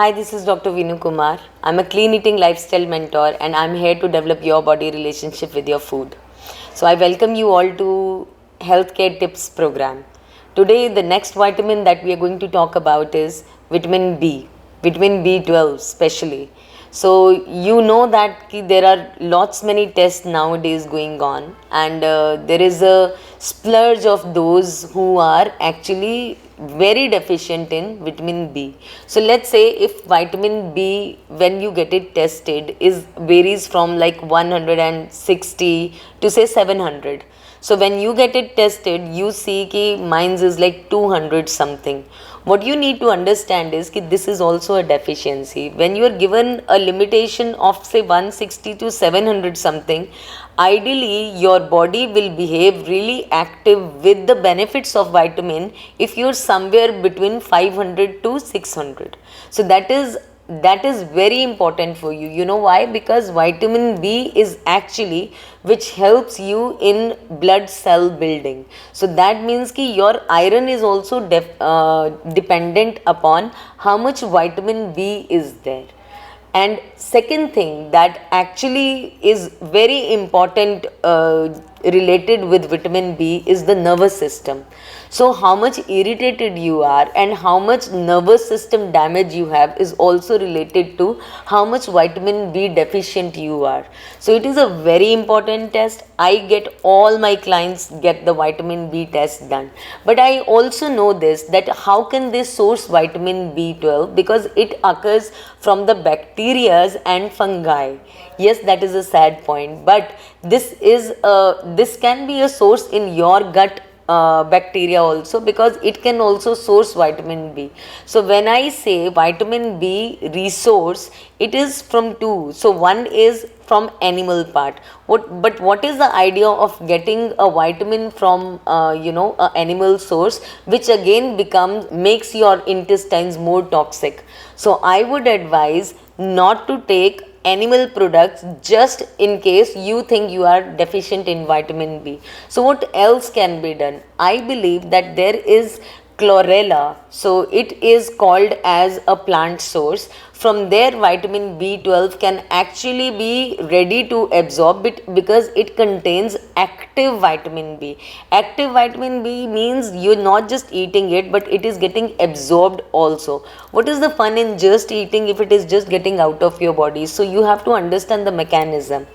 Hi, this is Dr. Vinu Kumar. I'm a clean eating lifestyle mentor and I'm here to develop your body relationship with your food. So I welcome you all to Healthcare Tips program. Today the next vitamin that we are going to talk about is vitamin B, vitamin B12 especially. So you know that there are lots many tests nowadays going on, and there is a splurge of those who are actually very deficient in vitamin B. So let's say if vitamin B, when you get it tested, is varies from like 160 to say 700. So when you get it tested, you see ki mine is like 200 something. What you need to understand is that this is also a deficiency. When you are given a limitation of say 160 to 700 something, ideally your body will behave really active with the benefits of vitamin if you're somewhere between 500 to 600. So that is very important for you. You know why? Because vitamin B is actually which helps you in blood cell building. So that means ki your iron is also dependent upon how much vitamin B is there. And second thing that actually is very important related with vitamin B is the nervous system. So how much irritated you are and how much nervous system damage you have is also related to how much vitamin B deficient you are. So it is a very important test. I get all my clients get the vitamin B test done. But I also know this, that how can they source vitamin B12, because it occurs from the bacteria and fungi. Yes, that is a sad point, but this can be a source in your gut bacteria also, because it can also source vitamin B. So when I say vitamin B resource, it is from two. So one is from animal part. But what is the idea of getting a vitamin from a animal source, which again makes your intestines more toxic. So I would advise not to take animal products just in case you think you are deficient in vitamin B. So what else can be done? I believe that there is chlorella. So it is called as a plant source. From there vitamin B12 can actually be ready to absorb it, because it contains active vitamin B. Active vitamin B means you're not just eating it, but it is getting absorbed also. What is the fun in just eating if it is just getting out of your body? So you have to understand the mechanism.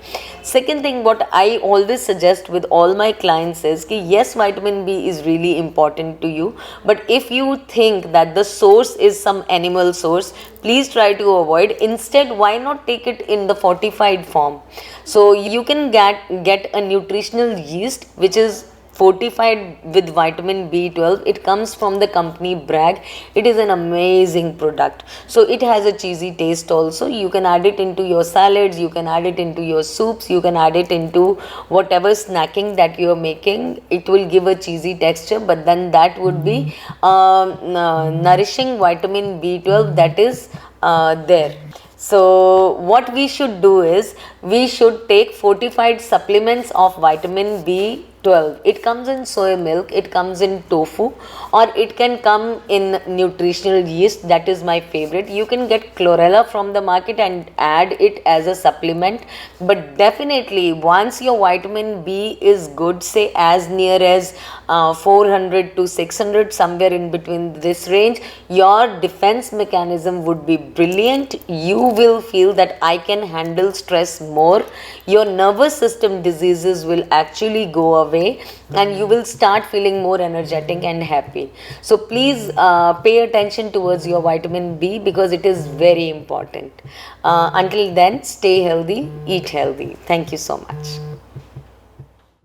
Second thing, what I always suggest with all my clients is ki yes, vitamin B is really important to you, but if you think that the source is some animal source, please try to avoid. Instead, why not take it in the fortified form? So you can get a nutritional yeast which is fortified with vitamin B12. It comes from the company Bragg. It is an amazing product. So it has a cheesy taste also. You can add it into your salads, you can add it into your soups, you can add it into whatever snacking that you are making. It will give a cheesy texture, but then that would be nourishing vitamin B12 that is there. So what we should do is we should take fortified supplements of vitamin B12. It comes in soy milk, it comes in tofu, or it can come in nutritional yeast. That is my favorite. You can get chlorella from the market and add it as a supplement. But definitely once your vitamin B is good, say as near as 400 to 600, somewhere in between this range, your defense mechanism would be brilliant. You will feel that I can handle stress more. Your nervous system diseases will actually go away, and you will start feeling more energetic and happy. So please pay attention towards your vitamin B, because it is very important. Until then, stay healthy, eat healthy. Thank you so much.